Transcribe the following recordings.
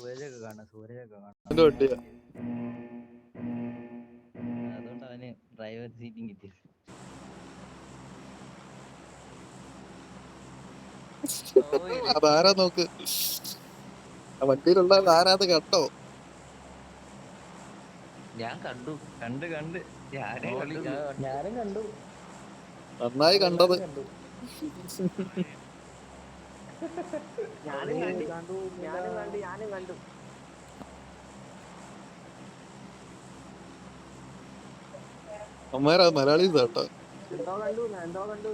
സൂരജൊക്കെ കാണാം. എന്റെ വണ്ടിയാ. അതുകൊണ്ട് അവന് ഡ്രൈവർ സീറ്റും കിട്ടി. അതാരാ നോക്ക്, ആ വണ്ടിയിലുള്ള ആരാത് കണ്ടോ? ഞാൻ കണ്ടു. ഞാനും കണ്ടു. നന്നായി കണ്ടത്. ഞാനും കണ്ടു. അമ്മേരാ മലയാളീസ് കേട്ടോ. എന്തോ കണ്ടു.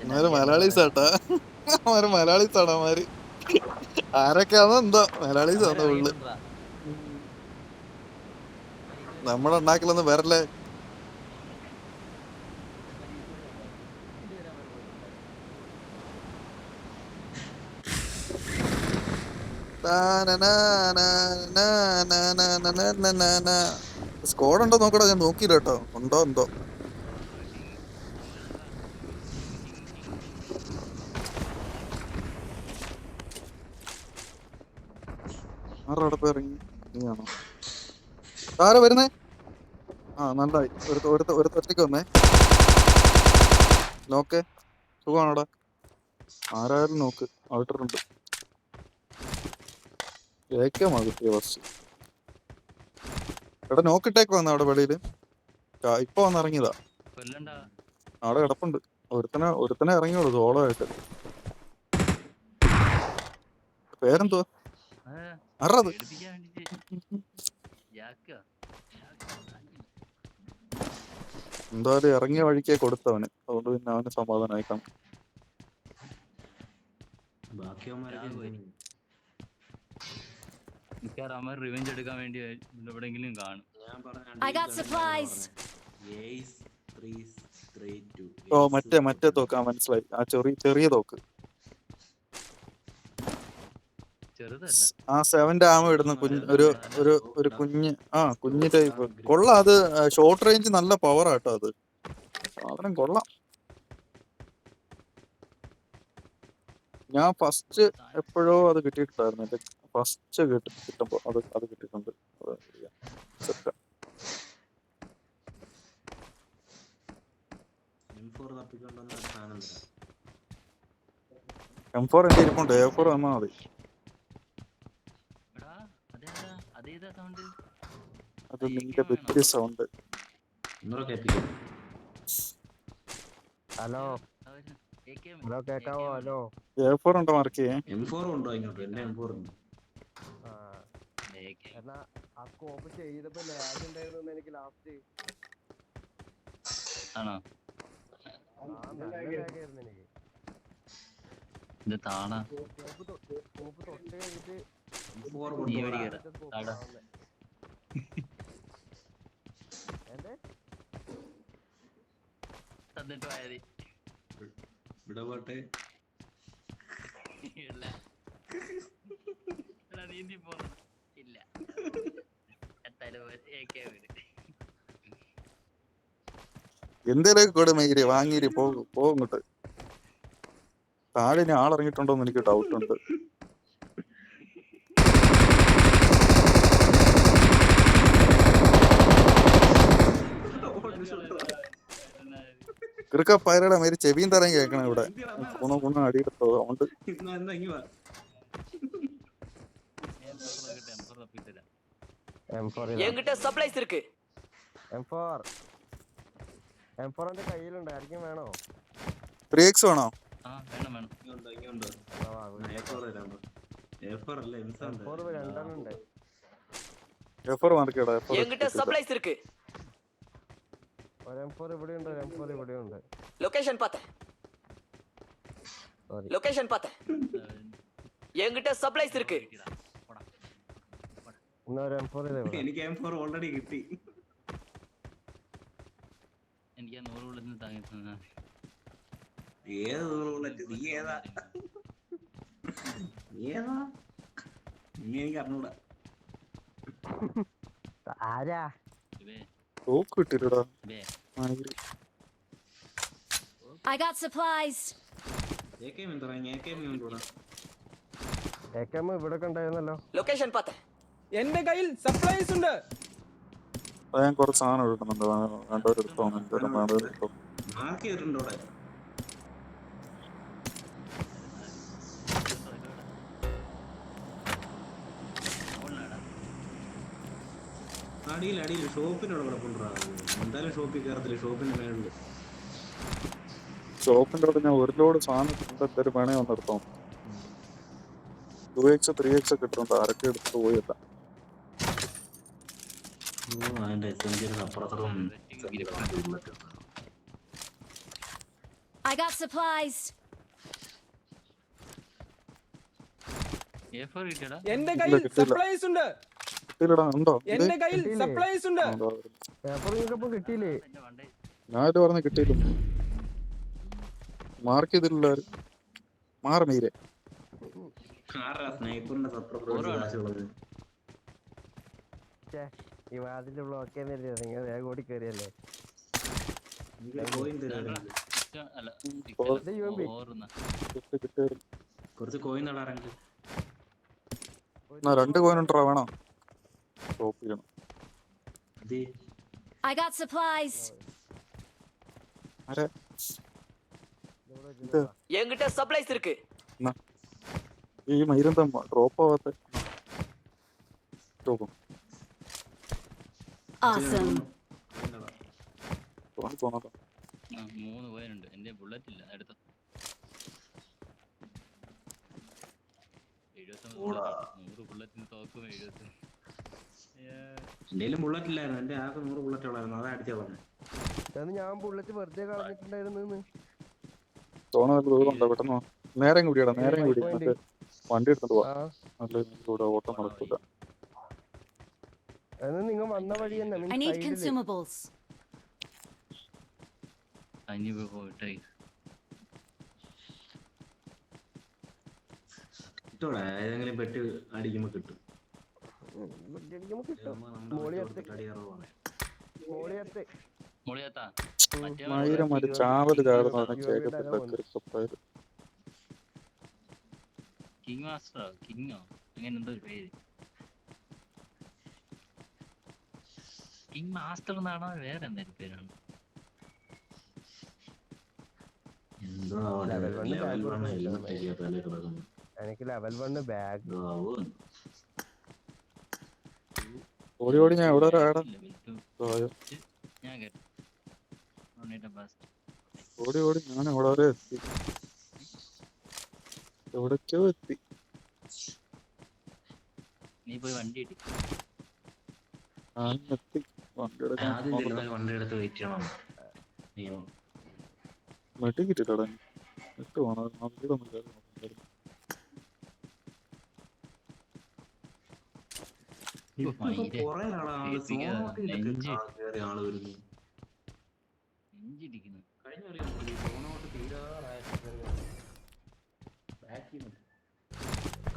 അമ്മേര് മലയാളീസ് കേട്ടാ. അവന്മാര് മലയാളീസ് ആണോ അവന്മാര്? ആരൊക്കെയാണോ എന്തോ മലയാളീസ് ആണോ ഉള്ളു. നമ്മുടെ ഉണ്ടാക്കലൊന്നും വരല്ലേ. സ്കോഡ് ഉണ്ടോ നോക്കടാ, ഞാൻ നോക്കിയില്ല കേട്ടോ. ഉണ്ടോ എന്തോ. ആരുടെ പേര് ഇറങ്ങി? നീയാണോ? ആരാ വരുന്നേ? ആ നന്നായി. ഒറ്റയ്ക്ക് വന്നേ. നോക്കേ, സുഖമാണോടാ? ആരായാലും നോക്ക്. ഔട്ടറുണ്ട്. ഏക്കമാ കിട്ടിയ ഫസ്റ്റ്. എടാ നോക്കിട്ടേക്ക് വന്ന അവിടെ വെളിയില്. ഇപ്പൊ വന്ന് ഇറങ്ങിയതാ. അവിടെ കിടപ്പുണ്ട്. ഒരുത്തനെ ഇറങ്ങിയോളൂ സോളോ ആയിട്ട്. പേരെന്തുവാ? ആരത്? എന്തായാലും ഇറങ്ങിയ വഴിക്കേ കൊടുത്തവന്. അതുകൊണ്ട് പിന്നെ അവന് സമാധാനമായി കാണും. റിവെഞ്ച് എടുക്കാൻ വേണ്ടി എവിടെങ്കിലും കാണും. ഓ മറ്റേ തോക്ക് മനസ്സിലായി. ആ ചെറിയ തോക്ക്. ആ 7ന്റെ ആമ ഇടുന്ന ഒരു കുഞ്ഞ് ടൈപ്പ് കൊള്ളാം. അത് ഷോർട്ട് റേഞ്ച് നല്ല പവർ ആട്ടോ. അത് സാധനം കൊള്ളാം. ഞാൻ ഫസ്റ്റ് എപ്പോഴോ അത് കിട്ടിയിട്ടുണ്ടായിരുന്നു. എന്റെ ഫസ്റ്റ് കിട്ടുമ്പോ അത് കിട്ടിയിട്ടുണ്ട്. M4 എന്റെ ഇരിപ്പുണ്ട്. A4 വന്നാ മതി. അത് നിന്റെ ബെറ്റ് സൗണ്ട്. ഹലോ കേക്കാവോ? ഹലോ A4 ഉണ്ടോ മാർക്ക് ചെയ്യാൻ? എന്നാ ആ സ്കോപ്പ് ചെയ്തപ്പോ ലാഗ് ഉണ്ടായിരുന്നു എനിക്ക് ലാസ്റ്റ്. ആണോ? നല്ല ലാഗായിരുന്നു എനിക്ക്. സ്കോപ്പ് തൊട്ട് കഴിഞ്ഞിട്ട് എന്തേലൊക്കെ കൂടെ മൈരി വാങ്ങിരി പോങ്ങോട്ട്. താഴെ ഇനി ആളിറങ്ങിയിട്ടുണ്ടോന്ന് എനിക്ക് ഡൗട്ട് ഉണ്ട്. പയറുടെ മേരി ചെവിയും തറയും കേൾക്കണം ഇവിടെ. കുണ അടിയെടുത്തോ. അതുകൊണ്ട് M4 എന്റെ കയ്യിലുണ്ട്. ആർക്കും വേണോ? 3x വേണോ? A4 മാർക്കേടാ. M4 ഇവിടെയുണ്ട്. M4 ഇവിടെയുണ്ട്. லொகேஷன் பார்த்தேன். என்கிட்ட சப்ளைஸ் இருக்கு. എനിക്ക് M4 ഓൾറെഡി കിട്ടി. എനിക്ക് 100 ബുള്ളറ്റ് താങ്ങി തന്നാ. ഏത് 100 ബുള്ളറ്റ്? നീ ഏതാ? നീ എനിക്ക് അറിഞ്ഞൂടാ. ആരാ തോക്ക് കിട്ടില്ലടാ. I got supplies. AKM എന്താ AKM കൊണ്ടുപോടാ. AKM ഇവിടെ ഉണ്ടായിരുന്നല്ലോ. ലൊക്കേഷൻ പാത്തേ. എന്റെ കയ്യിൽ സപ്ലൈസ് ഉണ്ട്. അത് ഞാൻ കുറച്ച് സാധനം എടുക്കുന്നുണ്ട്. വേണ്ടവരെടുത്തോ, എന്തോരം വേണ്ടവരെടുത്തോ. മാർക്ക് ചെയ്തിട്ടുണ്ടോ അവിടെ? അടിയിൽ ഷോപ്പിനോട് ഇവിടെ കൊണ്ടുവരാ. എന്തായാലും ഷോപ്പിൽ കയറത്തില്ല, ഷോപ്പിന്റെ മേലുണ്ട്. ഷോപ്പിന്റെ അവിടെ ഞാൻ ഒരു ലോഡ് സാധനം എന്തായാലും വേണേ വന്നെടുത്തോ. 2x 3x ഒക്കെ ഇട്ടിട്ടുണ്ട്. ആരൊക്കെ എടുത്തിട്ട് പോയില്ല. അതിന്റെ അപ്പുറത്തും I got supplies. A4 കിട്ടിയടാ. എന്റെ കയ്യിൽ സപ്ലൈസ് ഉണ്ട്. കിട്ടിയില്ലടാ, ഉണ്ടോ? എന്റെ കയ്യിൽ സപ്ലൈസ് ഉണ്ട്. പേപ്പർ നിങ്ങൾക്കിപ്പം കിട്ടിയില്ലേ? ഞാനിത് പറഞ്ഞ് കിട്ടിയില്ല. മാർക്ക് ചെയ്തിട്ടില്ല. മാറി മീരെ സ്നൈപ്പറിന്റെ ഈ വാതിന്റെ ബ്ലോക്ക് ചെയ്യുന്നില്ല, നിങ്ങൾ വേഗം ഓടി കയറിയല്ലേ. അല്ല കുറച്ച് കോയിൻ നടാറെങ്കിൽ 2 കോയിൻ ഉണ്ടോ? വേണോ? സ്റ്റോപ്പ് ചെയ്യണം. I got supplies. ആരെ என்கிட்ட சப்ளைஸ் இருக்கு. ഈ മയിലെന്താ ഡ്രോപ്പ് ആവാത്ത? Awesome. തോന്നട്ടോ. 3 കോയിനുണ്ട്. എന്റെ ബുള്ളറ്റ് ഇല്ല, എടുത്തോ. 100 ബുള്ളറ്റിന് തോക്കും 70. എന്തേലും ബുള്ളറ്റ് ഇല്ലായിരുന്നു. എന്റെ ആകെ 100 ബുള്ളറ്റ് ഉള്ളായിരുന്നു. അതാ അടിച്ചാ പറഞ്ഞു. ഞാൻ ബുള്ളറ്റ് വെറുതെ കളഞ്ഞിട്ടുണ്ടായിരുന്നു. തോന്നുന്നുണ്ടോ? പെട്ടെന്ന് നേരം കൂടിയടാ, നേരം കൂടി. മറ്റേ വണ്ടി എടുത്തോണ്ട് പോവാ. നല്ല ഇവിടെ ഓട്ടം നടക്കൂല. നിങ്ങൾ വന്ന വഴി തന്നെ. I need consumables. കിട്ടൂടാ, ഏതെങ്കിലും പെട്ട് അടിക്കുമ്പോ കിട്ടും. മയിരം ഒരു ചാവല് ചാടുന്ന കേൾക്കത്തില്ല. കിങ് മാസ്റ്ററോ കിങ്ങോ അങ്ങനെ എന്തോ ഒരു പേര്. കിങ് മാസ്റ്റർ എന്നാണോ വേറെ എന്തെങ്കിലും പേരാണ്? എനിക്ക് ലെവൽ 1 ബാഗ്. ഓടി ഓടി ഞാൻ എവിടെ ഓടി ഓടി ഞാൻ എവിടെ വരെ എത്തി. എവിടേക്കോ എത്തി. നീ പോയി വണ്ടി ഇട്ടി. ഞാൻ എത്തി. വണ്ടി എടുത്ത് വെയിറ്റ് ചെയ്യണം. മെട്ടി കിട്ടില്ലടാ. മെട്ട് വേണം. കൊറേ ആള് വരുന്നു. നെഞ്ചിടിക്കുന്നു.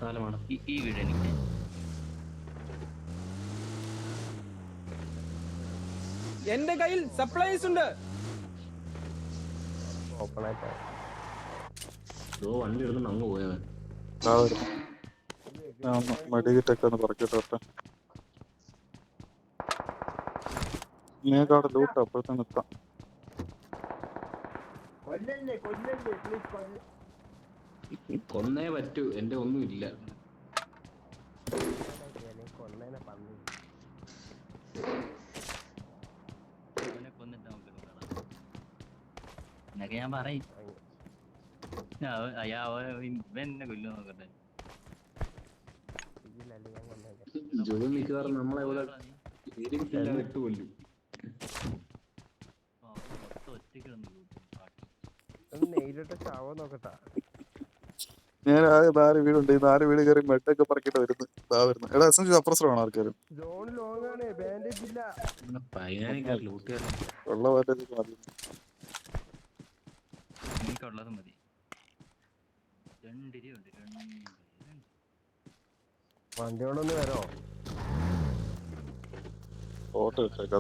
കാലമാണ് ഈ വീട് എനിക്ക്. എന്റെ കയ്യിൽ സപ്ലൈസ് ഉണ്ട്. ഓപ്പൺ ആയിട്ട് വണ്ടി എടുത്ത് അങ്ങ് പോയവൻ. മെഡിക്കറ്റൊക്കെ ഒന്ന് പറക്കട്ടെ. നിങ്ങൾക്ക് അവിടെ ലൂട്ട് അപ്പോഴത്തേന് എത്താം. കൊന്നേ പറ്റൂ, എന്റെ ഒന്നും ഇല്ല. എന്നൊക്കെ ഞാൻ പറയും. ഇവന്നെ കൊല്ലു നോക്കട്ടെ. ജോലി മിക്കവാറും നമ്മളെ ഇവിടെ ഇട്ട് കൊല്ലും. ഞാൻ ആകെ 4 വീടുണ്ട്. ഈ 4 വീട് കയറി മെട്ടൊക്കെ പറക്കിട്ട് വരുന്നു. എടാ എസ് അപ്രസർ വേണം ആൾക്കാരും. ഉള്ള എനിക്കുള്ളത് മതി. 2 ഉണ്ട്. വണ്ടിയോടൊന്ന് വരോ? ഫോട്ടോ ഇട്ടേക്കാ.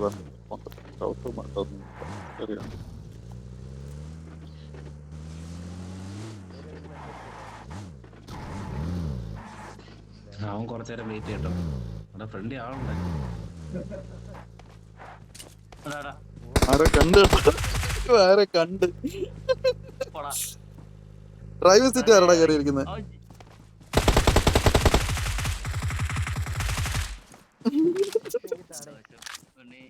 അവൻ കുറച്ചേരം വെയിറ്റ് ചെയ്യട്ടോ. അവിടെ ഫ്രണ്ട് ആളുണ്ട്. അതാടാ ആരെ കണ്ട് കേട്ടോ. ആരെ കണ്ട് പോടാ. ഡ്രൈവർ സീറ്റ് ആരടാ കയറിയിരിക്കുന്നത്? ആ, ഉണ്ണി.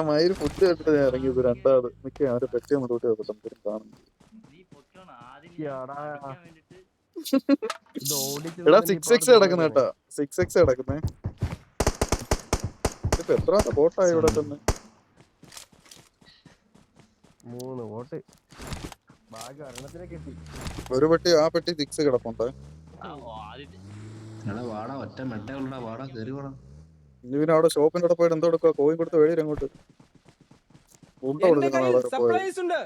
മയില് ഫുഡ് കണ്ടിട്ട് ഞാൻ ഇറങ്ങിയത് രണ്ടാമത് മിക്ക അവരെ പറ്റിയെന്ന് റൂട്ട് ചെയ്തിട്ട് കാണുന്നു. നീ പൊക്കോണം ആദ്യം എടാ. അടിക്കാൻ വേണ്ടിട്ട്. ഇത് ഓടിച്ച് എടാ തന്നെ 6x ഇപ്പൊ കിടക്കുന്ന കേട്ടാ, 6x കിടക്കുന്നേ. ഇപ്പൊ എത്രാമത്തെ ബോട്ടായി ഇവിടെ തന്നെ? 3 വോട്ട് ഭാഗ്യം ഒരെണ്ണത്തിനെ കിട്ടി. ഒരു പെട്ടി, ആ പെട്ടി 6 കിടപ്പുണ്ട്. ആ, ഓ, ആദ്യത്തെ എടാ വാടാ, ഒറ്റ മെട്ട ഉള്ളടാ, വാടാ കയറി വാടാ. ഇനി പിന്നെ അവിടെ ഷോപ്പിന്റെ അവിടെ പോയിട്ട് എന്തോ എടുക്കുക, കോയിൻ കൊടുത്ത് വെളിയിൽ അങ്ങോട്ട് ഉണ്ട എന്റെ കൊടുക്കുന്ന കയ്യിൽ അവിടെ പോയത്. സപ്ലൈസ് ഉണ്ട്.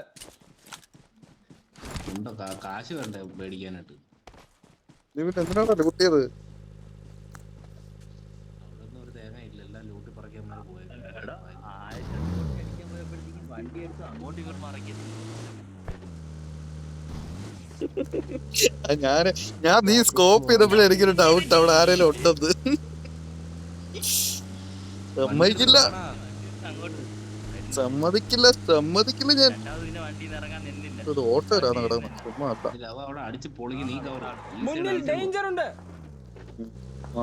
ഉണ്ടോ കാശ് വേണ്ടേ മേടിക്കാനായിട്ട്? നീ പിന്നെ എന്തിനാണ് ലൂട്ടിയത്? അവിടെ ഒന്നും ഒരു തേങ്ങ ഇല്ല, എല്ലാം ലൂട്ടി പറക്കാൻ പോയത്. എടാ, ആദ്യത്തെ ബോട്ട് അടിക്കാൻ പോയപ്പോഴത്തേക്കും വണ്ടി എടുത്ത് അങ്ങോട്ട് ഇങ്ങോട്ട് മറക്കിയത്. ഞാൻ നീ സ്കോപ്പ് ചെയ്തപ്പോഴേ എനിക്കൊരു ഡൗട്ട് അവിടെ ആരെങ്കിലും ഉണ്ടെന്ന്. സമ്മതിക്കില്ല അങ്ങോട്ട് സമ്മതിക്കില്ല ഞാൻ. രണ്ടാമത് പിന്നെ വണ്ടിയിൽ ഇറങ്ങാൻ നിന്നില്ല. ഒരു ഓട്ടോ വരാന്ന് കിടക്കുന്നത് ചുമ്മാ അല്ല. ഇല്ല, അവ അവിടെ അടിച്ച് പൊളിക്ക്, നീ കവർ മുന്നിൽ ഡേഞ്ചർ ഉണ്ട്.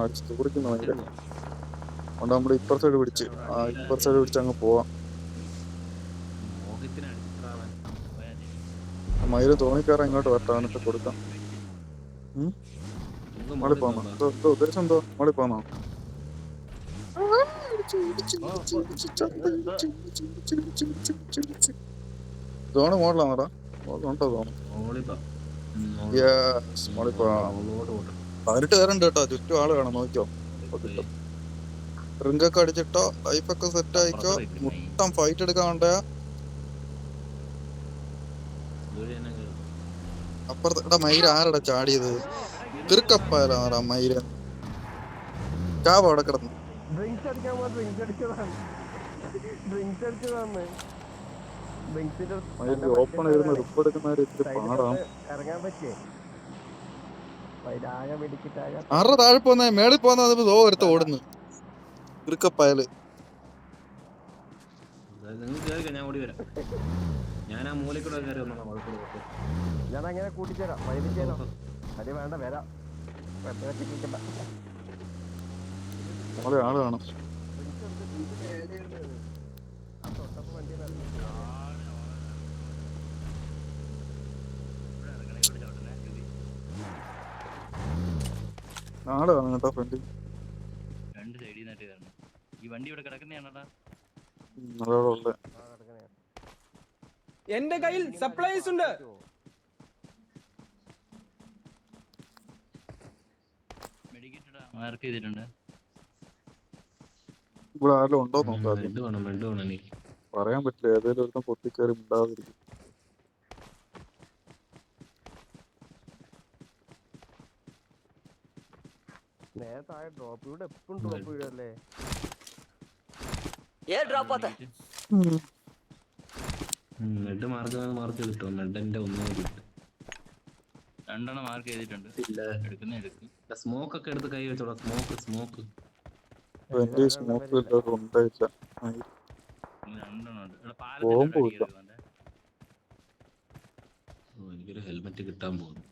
അടിച്ചു കുടിക്കുന്ന ഭയങ്കര അതുകൊണ്ട് നമ്മുടെ ഇപ്പർ സൈഡ് പിടിച്ച് ഇപ്പർ സൈഡ് പിടിച്ച് അങ്ങ് പോവാം. മോഹത്തിന് അടിച്ചിട്ടാവാൻ. മയില് തോണിക്കാരൻ ഇങ്ങോട്ട് വരട്ടെ, അവനിട്ട് കൊടുക്കാം. മോളി പോന്നോ? എന്തോ ഉദ്ദേശം എന്തോ? മോളി പോന്നോ? സോണ് മോളിലാണോടാ? മോളിലുണ്ടോ സോണ്? മോളിപ്പോ 18 പേരുണ്ട് കേട്ടോ, ചുറ്റും ആള് കാണാം, നോക്കിയോ. ഡ്രിങ്കൊക്കെ അടിച്ചിട്ടോ, ലൈഫൊക്കെ സെറ്റ് ആയിക്കോ. മൊത്തം ഫൈറ്റ് എടുക്കാൻ വേണ്ടയാ. അപ്പുറത്തെ മയില് ആരടാ ചാടിയത്? കിറുക്കപ്പായാലാ മയില്. ചാവ അവിടെ കിടന്നു. ഡ്രിങ്ക്സ് അടിക്കാൻ പോവാ. ഡ്രിങ്ക്സ് അടിച്ചതാണ്. മയില് ഓപ്പൺ ആയിരുന്നു, റിപ്പ് എടുക്കുന്നവര് ഇത്തിരി പാടാം. ഇറങ്ങാൻ പറ്റിയേ ആകെ മെഡിക്കിട്ടാകെ. ആരുടെ താഴെ പോന്നേ? മേളിൽ പോന്ന ഒരുത്ത ഓടുന്നു കിറുക്കപ്പായല്. നിങ്ങൾ കേറിക്കോ, ഞാൻ ഓടി വരാം. ഞാൻ ആ മൂലക്കൂടെ കയറി വന്നോ. ഞാൻ അങ്ങനെ കൂട്ടിച്ചേരാം, വൈകിച്ചേരാ. അടി വേണ്ട, വരാം. നമ്മളെ ആള് കാണും. ആള് കാണും കേട്ടോ ഫ്രണ്ട്. രണ്ട് സൈഡിൽ നിന്നായിട്ട് കയറണം. ഈ വണ്ടി ഇവിടെ കിടക്കുന്നതാണോടാ? അതോടെ ഉള്ള എന്റെ കയ്യിൽ സപ്ലൈസ് ഉണ്ട്. മെഡിക്കറ്റ് മാർക്ക് ചെയ്തിട്ടുണ്ട്. ഇവിടെ ആരെങ്കിലും ഉണ്ടോ നോക്കാം. മെഡ് വേണം എനിക്ക്. പറയാൻ പറ്റില്ല, ഏതെങ്കിലും ഒരുത്തം പൊട്ടിക്കയറി ഉണ്ടാതിരിക്കും. നേരത്തെ ഡ്രോപ്പ് ഇവിടെ എപ്പോഴും ഡ്രോപ്പ് വീഴല്ലേ. एयर ड्रॉप आता है. മെഡ് മാർക്ക് കിട്ടും. മെഡിന്റെ ഒന്നും കിട്ടും. രണ്ടെണ്ണം മാർക്ക് ചെയ്തിട്ടുണ്ട്. ഇല്ല, എടുക്കും. സ്മോക്ക് ഒക്കെ എടുത്ത് കൈ വെച്ചോളാം. സ്മോക്ക് എന്റെ സ്മോക്ക് ഇല്ലാതെ ഉണ്ടായില്ല. രണ്ടെണ്ണം ഉണ്ട്. ബോംബ് ഇല്ല. എനിക്കൊരു ഹെൽമെറ്റ് കിട്ടാൻ പോകുന്നു.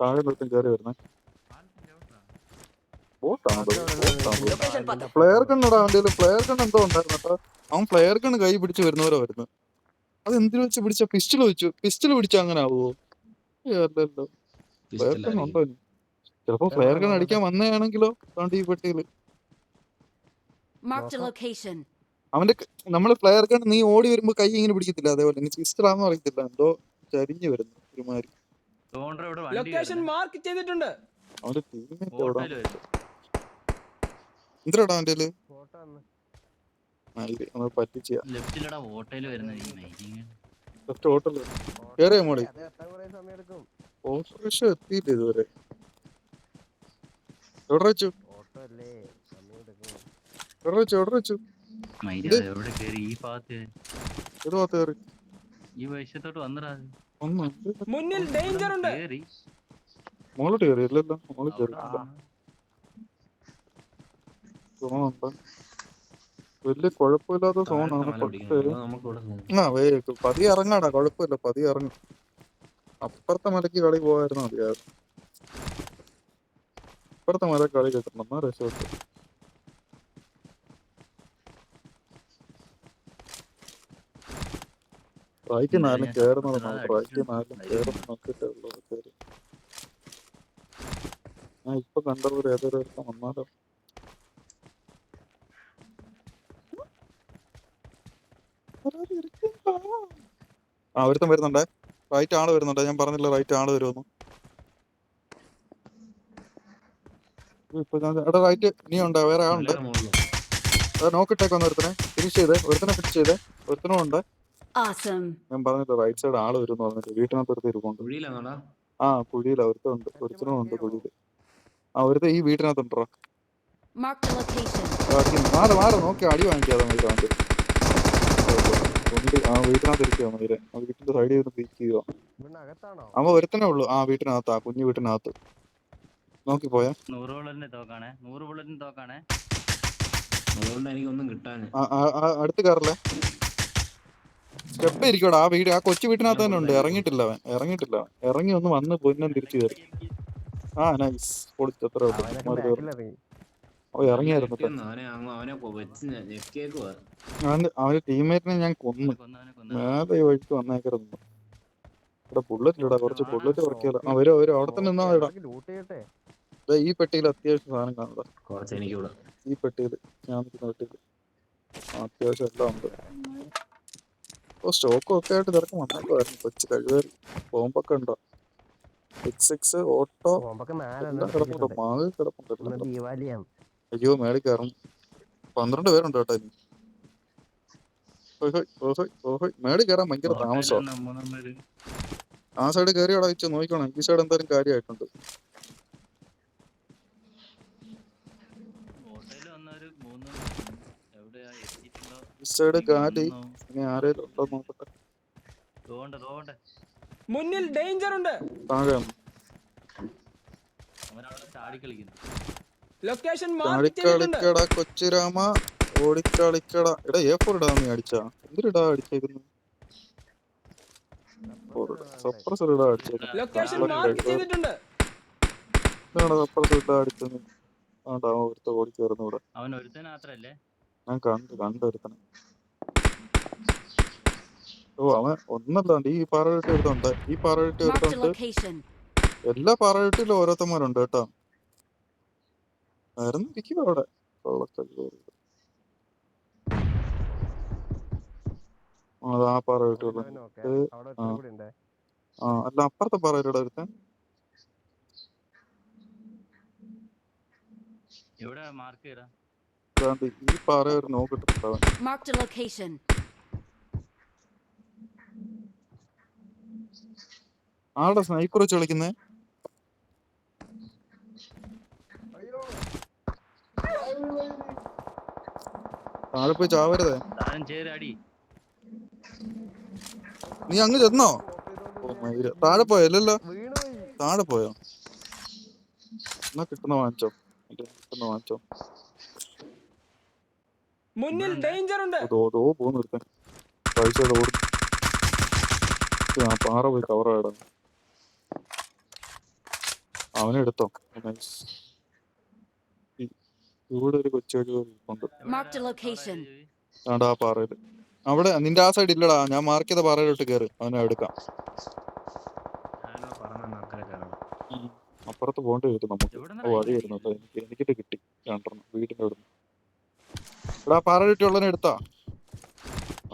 താഴെ നിർത്തും കയറി വരുന്നേ. लोकेशन पता है. പ്ലെയർ കണ്ണടാ അവന്റെ പ്ലെയർ കണ്ണ് എന്തോ ഉണ്ടായിരുന്നു കേട്ടോ. അവൻ പ്ലെയർ കണ്ണ് കൈ പിടിച്ച് വരുന്നവരോ വരുന്നത്. അത് എന്തിനു വെച്ച് പിടിച്ച? പിസ്റ്റൾ പിടിച്ച അങ്ങനെ ആവുമോ? അല്ലല്ലോ, പ്ലെയർ കണ്ണ് ഉണ്ടോ? ചിലപ്പോ പ്ലെയർ കണ്ണ് അടിക്കാൻ വന്നതാണെങ്കിലോ. ഈ പെട്ടിയില് Marked a location. അവന്റെ നമ്മള് പ്ലെയർ കണ്ണ് നീ ഓടി വരുമ്പോ കൈ ഇങ്ങനെ പിടിക്കത്തില്ല, അതേപോലെ എനിക്ക് പിസ്റ്റൾ ആണെന്ന് അറിയത്തില്ല, എന്തോ ചരിഞ്ഞു വരുന്നു ഒരുമാതിരി. ലൊക്കേഷൻ മാർക്ക് ചെയ്തിട്ടുണ്ട്. അവന്റെ ടീമേറ്റ് എവിടെ? എന്തിനാടാ അവന്റെ പറ്റിച്ച ലെഫ്റ്റിലടാ ഓട്ടോയില് വരുന്നത്. ലെഫ്റ്റ് ഹോട്ടല് കേറിയ മോളി. അത് എത്താൻ കുറെ സമയം എടുക്കും. ഓട്ടോറിക്ഷ എത്തിയില്ല ഇതുവരെ. എവിടെ വെച്ചു? ഓട്ടോ അല്ലേ, സമയം എടുക്കും. എവിടെ വെച്ചു? എവിടെ കേറി? ഈ ഭാഗത്ത്, ഏത് ഭാഗത്ത് കയറി? ഈ വശത്തോട്ട് വന്നടാ. ഒന്ന് മുന്നിൽ ഡേഞ്ചർ ഉണ്ട്. കേറി മോളോട്ട് കയറി ഇല്ലല്ലോ, മോളിൽ അവിടെ കയറിയിട്ടില്ല. വന്ന് സോണുണ്ട്, വലിയ കുഴപ്പമില്ലാത്ത താഴത്തെ സോണാണ്. മല പക്ഷേ പിടിക്കണം, അതോ നമുക്ക് ഇവിടെ നിന്ന് പതിയെ ഇറങ്ങാടാ, കുഴപ്പമില്ല, പതിയെ ഇറങ്ങും. അപ്പുറത്തെ മലയ്ക്ക് കളി പോകായിരുന്നു മതിയായിരുന്നു. അപ്പുറത്തെ മല കളി കിട്ടണം, എന്നാ രക്ഷപ്പെട്ടു. റൈറ്റ് എന്തായാലും നാലും ഞാൻ കയറുന്നത് സപ്പോർട്ട് നോക്കും, റൈറ്റ് അടിച്ചിട്ടുണ്ട്. നാലും ധൈര്യം കയറുന്ന ഉണ്ട്. നോക്കിയിട്ടേ ഉള്ളൂ കയറി. ഞാൻ ഇപ്പൊ കണ്ടപ്പോൾ ഏതൊരു വന്നാലോ. ഒരുത്തൻ വരുന്നുണ്ടേ, റൈറ്റ് ആള് വരുന്നുണ്ടേ, ഞാൻ പറഞ്ഞില്ല റൈറ്റ് ആള് വരുമെന്ന്. ഇപ്പൊ എടാ റൈറ്റ് നീ ഉണ്ടോ, വേറെ ആളുണ്ട്. മലയുടെ മുകളിലോ? നോക്കിട്ടേക്കൊന്ന് ഒരുത്തനെ ഫിനിഷ് ചെയ്തേ, ഒരുത്തനെ ഫിനിഷ് ചെയ്തേ, ഒരുത്തനും ഉണ്ട്. Awesome. ഞാൻ പറഞ്ഞില്ല റൈറ്റ് സൈഡ് ആള് വരും പറഞ്ഞിട്ട്, വീട്ടിനകത്ത് ഒരുത്ത ഇരിപ്പുണ്ട്. കുഴിയിലാണോടാ? ആ കുഴിയില ഒരുത്തുണ്ട്, ഒരുത്തനും ഉണ്ട് കുഴിയില്. ഒരുത്ത ഈ വീട്ടിനകത്തുണ്ടോ. Marked a location. മാറി മാറി നോക്കി അടി വാങ്ങിക്കാതെ മയില് വാങ്ങിച്ചത് കൊണ്ട്. ആ വീട്ടിനകത്ത് ഇരിക്കുക മയില്, ആ വീട്ടിന്റെ സൈഡിൽ നിന്ന് പീക്ക് ചെയ്യുക. ഇവിടെ അകത്താണോ? അവൻ ഒരുത്തനേ ഉള്ളു ആ വീട്ടിനകത്ത്, ആ കുഞ്ഞു വീട്ടിനകത്ത്. നോക്കി പോയാ 100 ബുള്ളറ്റിന് തോക്കാണേ, 100 ബുള്ളറ്റിന് തോക്കാണേ. അതുകൊണ്ട് എനിക്കൊന്നും കിട്ടാന്. അടുത്ത് കയറല്ലേ. സ്റ്റെപ്പ് ഇരിക്കോടാ ആ വീട്, ആ കൊച്ചു വീട്ടിനകത്ത് തന്നെ ഉണ്ട്. ഇറങ്ങിയിട്ടില്ല അവൻ, ഇറങ്ങി ഒന്ന് വന്ന് പൊന്നും തിരിച്ചു കയറി. ആ നൈസ്, പൊളിച്ചത്രേ ഉള്ളൂ. അവനൊക്കെ മാറി തീർന്നു. ബാക്കിലിറങ്ങി. ഇറങ്ങിയായിരുന്നു. അവനെ വെച്ച് ഞെക്കിയേക്കുവാ. അവന്റെ ടീംമേറ്റിനെ ഞാൻ കൊന്നു. അവനെ കൊന്നു. മേലെ ഈ വഴിക്ക് വന്നേക്കരുന്നു. ഇവിടെ ബുള്ളറ്റ് ഇടാ, കുറച്ച് ബുള്ളറ്റ് കുറയ്ക്കാലോ. വരും അവിടെ തന്നെ നിന്നാ ഇടാം. ലൂട്ട് ചെയ്യട്ടെ. ഈ പെട്ടിയിൽ അത്യാവശ്യം സാധനം കാണുക. കുറച്ച് എനിക്കിവിടെ. ഈ പെട്ടിയിൽ ഞാൻ നിൽക്കുന്ന പെട്ടിയിൽ അത്യാവശ്യം എല്ലാം ഉണ്ട്. സ്റ്റോക്കും ഒക്കെ ആയിട്ട് തിരക്ക് വന്നേക്കുമായിരുന്നു. കൊച്ചു കഴിവേറി ബോംബൊക്കെ ഉണ്ടോ, X6 ഓട്ടോ ബോംബൊക്കെ എല്ലാം കിടപ്പുണ്ടോ, മാവ് കിടപ്പുണ്ട് എല്ലാം കിടപ്പുണ്ട്. ദീപാവലിയാണ്. അയ്യോ മേളിൽ കയറും. 12 പേരുണ്ട് കേട്ടോ ഇനി. മേളിൽ കയറാൻ ഭയങ്കര താമസമാണ്. 3 പേര്. ആ സൈഡ് കയറി അവിടെ വെച്ച് നോക്കണം. ഈ സൈഡ് എന്തായാലും കാര്യമായിട്ടുണ്ട്. ഹോട്ടലിൽ വന്നൊരു 3 എവിടെയാ എത്തിയിട്ടുണ്ടോ? ഈ സൈഡ് കാലി. ഇനി ആരേലും ഉണ്ടോ നോക്കട്ടെ. തോണ്ട മുന്നിൽ ഡേഞ്ചർ ഉണ്ട്. താഴെ വന്നു അവനവിടെ ചാടി കളിക്കുന്നു. ലൊക്കേഷൻ മാർക്ക് ചെയ്തിട്ടുണ്ട്. ചാടിക്കളിക്കട കൊച്ചുരാമ, ഓടിക്കളിക്കട. എടാ A4 ഇടാ, നീ അടിച്ചാ എന്തിടാ അടിച്ചേക്കുന്നു. സപ്രസർ ഇടാ അടിച്ചേക്കുന്നു. ലൊക്കേഷൻ മാർക്ക് ചെയ്തിട്ടുണ്ട്. സപ്രസർ ഇടാ അടിച്ചത്. ആണ്ടാ ഒരുത്ത ഓടി കയറുന്നു ഇവിടെ. അവൻ ഒരുത്തൻ മാത്രല്ലേ? ഞാൻ കണ്ടൊരുത്തനെ. അവൻ ഒന്നല്ലാണ്ട് ഈ പാറകെട്ടി എടുത്തുണ്ട്, ഈ പാറകെട്ടി Marked a എടുത്തുണ്ട്. location. എല്ലാ പാറകെട്ടിലും ഓരോരുത്തന്മാരുണ്ട് കേട്ടോ. ഇരിക്കും അവിടെ. ആ പാറകെട്ടുള്ള അവിടെ ഒറ്റ കൂടി ഉണ്ട്. അല്ല അപ്പുറത്തെ പാറകെട്ടിടെ ഒരുത്തൻ. എവിടെ മാർക്ക് ചെയ്താ? ഈ പാറ ഒരു നോക്കിട്ടുണ്ടാവും. Marked a location. ആളുടെ സ്നൈപ്പർ വെച്ച് കളിക്കുന്നേ. താഴെ പോയി ചാവരുതേ. അടി. നീ അങ്ങ് ചെന്നോ? താഴെ പോയോ? ഇല്ലല്ലോ, താഴെ പോയോ? എന്നാ കിട്ടുന്ന വാങ്ങിച്ചോ. മുന്നിൽ ഡേഞ്ചർ ഉണ്ട്. പോന്ന് ഒരുത്തൻ പൈസ ഓടും. പാറ പോയി കവറായിടാ. അവനെ എടുത്തോ. ഇവിടെ ഒരു കൊച്ചു ഉണ്ട്. Marked a location. ആ പാറയില്. അവിടെ നിന്റെ ആ സൈഡ് ഇല്ലടാ, ഞാൻ മാർക്ക് ചെയ്ത പാറയിലോട്ട് കയറി അവനെ എടുക്കാം. അപ്പുറത്ത് പോകേണ്ടി വരും നമുക്ക്. വഴി വരുന്നുണ്ട്. എനിക്കിട്ട് കിട്ടി 2 വീടിന്റെ അവിടെ. എടാ പാറയിട്ടുള്ളവനെ എടുത്താ.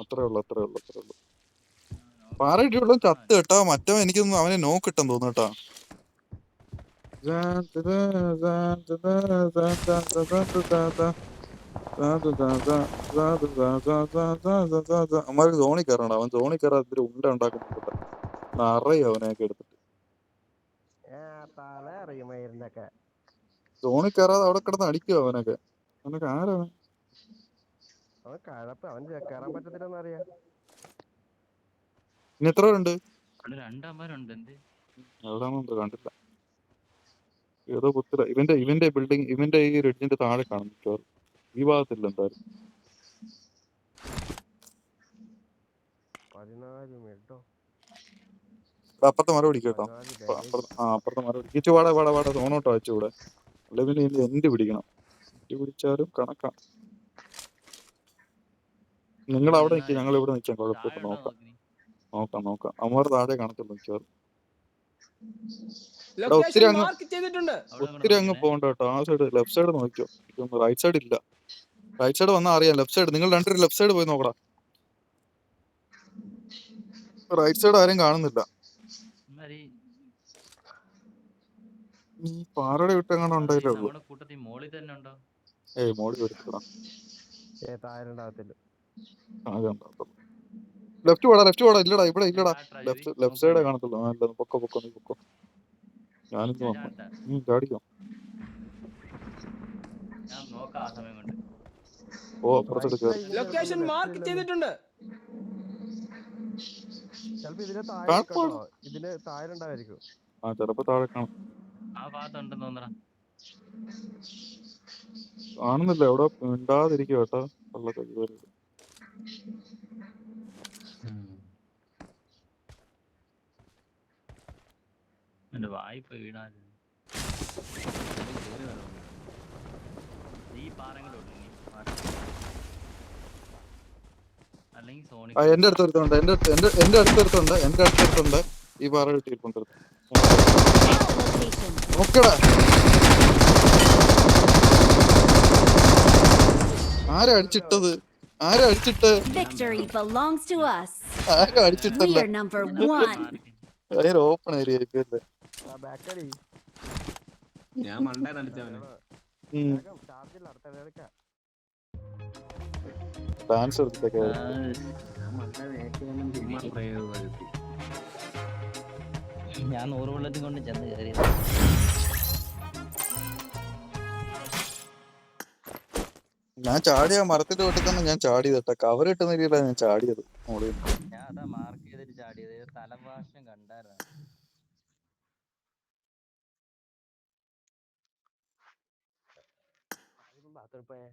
അത്രേ ഉള്ളു. പാറയിട്ടുള്ള ചത്ത് കേട്ടോ. മറ്റോ എനിക്കൊന്നും അവനെ നോക്കിട്ടെന്ന് തോന്നുന്നു കേട്ടോ. അമ്മക്ക് സോണി കയറണം. അവൻ സോണി കയറാൻ ഇത്തിരി ഉണ്ട ഉണ്ടാക്കുന്നുണ്ട്. അറിയും അവനെയൊക്കെ എടുത്തിട്ട്. സോണി കയറാതെ അവിടെ കിടന്ന് അടിക്കുക അവനൊക്കെ. ആരാ അവൻ കയറാൻ പറ്റത്തില്ലെന്ന് അറിയാം. ഇനി എത്ര പേരുണ്ട്? രണ്ടമ്മരുണ്ട്. എവിടാണെന്ന് കണ്ടില്ല. ഏതോ പുത്തിര ഇവന്റെ ബിൽഡിംഗ് ഇവന്റെ ഈ റെഡിന്റെ താഴെ കാണും മിക്കവാറും. ഈ ഭാഗത്തില്ല എന്തായാലും. 14 മെഡോ അപ്പുറത്തെ മരം പിടിക്കും കേട്ടോ. 14 അപ്പുറത്തെ മരം പിടിക്കും. വാടാ സോണോട്ടോ വെച്ചുകൂടെ. അല്ലെ പിന്നെ ഇതിന്റെ എൻഡ് പിടിക്കണം. എൻഡ് പിടിച്ചാലും കണക്കാം. നിങ്ങൾ അവിടെ നിൽക്കുക, ഞങ്ങൾ ഇവിടെ നിൽക്കാം. കുഴപ്പമില്ല, നോക്കാം. അമ്മമാർ താഴെ കാണത്തുള്ളൂ മിക്കവാറും. ലൊക്കേഷൻ മാർക്ക് ചെയ്തിട്ടുണ്ട്. ഒത്തിരി അങ്ങ് പോകണ്ട കേട്ടോ. ആ സൈഡ് ലെഫ്റ്റ് സൈഡ് നോക്കിയോ. റൈറ്റ് സൈഡ് ഇല്ല. റൈറ്റ് സൈഡ് വന്നാൽ അറിയാം. ലെഫ്റ്റ് സൈഡ് നിങ്ങൾ രണ്ടുപേരും ലെഫ്റ്റ് സൈഡ് പോയി നോക്കടാ. റൈറ്റ് സൈഡ് ആരും കാണുന്നില്ല. ഈ പാറയുടെ വിട്ടെങ്ങാണ്ട് ഉണ്ടായില്ലേ ഉള്ളൂ. കൂട്ടത്തിൽ മോളിൽ തന്നെ ഉണ്ടോ? ഏയ് മോളി എടുക്കടാ. താഴെണ്ടാവത്തില്ല. ലെഫ്റ്റ് പോടാ. ഇല്ലടാ ഇവിടെ ഇല്ലടാ. ലെഫ്റ്റ് സൈഡേ കാണത്തുള്ളൂ. നല്ല പൊക്കോ നീ പൊക്കോ. ഞാനിന്ന് വന്നു ചാടിക്കോ. ഓ അപ്പുറത്തെടുക്ക. ലൊക്കേഷൻ മാർക്ക് ചെയ്തിട്ടുണ്ട്. ചിലപ്പോ ഇതിന്റെ താഴെ ഇതിന്റെ താഴെ ഉണ്ടായിരിക്കും. ആ ചിലപ്പോ താഴെ കാണും. കാണുന്നില്ല. എവിടെ മിണ്ടാതിരിക്കും കേട്ടോ. വായ്പ വീണാൽ ഈ പാറങ്ങളുണ്ട്. അല്ലെങ്കിൽ സോണി എന്റെ അടുത്തൊരുത്തുണ്ട്. എന്റെ അടുത്തൊരുത്തുണ്ട്. ഈ പാറ കിട്ടിയിട്ടുണ്ട്. നോക്കടാ. ആരാ അടിച്ചിട്ട്? Victory belongs to us. ആരും We അടിച്ചിട്ടല്ല. are number 1. ഭയങ്കര ഓപ്പൺ ഏരിയ ആയിരിക്കും. ബാക്കടി ഞാൻ മണ്ടേ നടിച്ചവനെ. ചാർജില്ല. അടുത്ത എടുക്കാം. ഡാൻസ് എടുത്തൊക്കെ ഞാൻ 100 വെള്ളത്തിൽ കൊണ്ട് ചെന്ന് കയറി. ഞാൻ ചാടിയ മരത്തിന്റെ വീട്ടിൽ തന്നെ ഞാൻ ചാടിയത് കേട്ടോ. കവർ ഇട്ടുന്ന രീതിയിലാണ് ഞാൻ ചാടിയത് മോളിൽ. ഞാൻ അതാ മാർക്ക് ചെയ്തിട്ട് ചാടിയത്. തലഭാഷം കണ്ടായിരുന്നു. ബാത്റൂമിൽ പോയേ.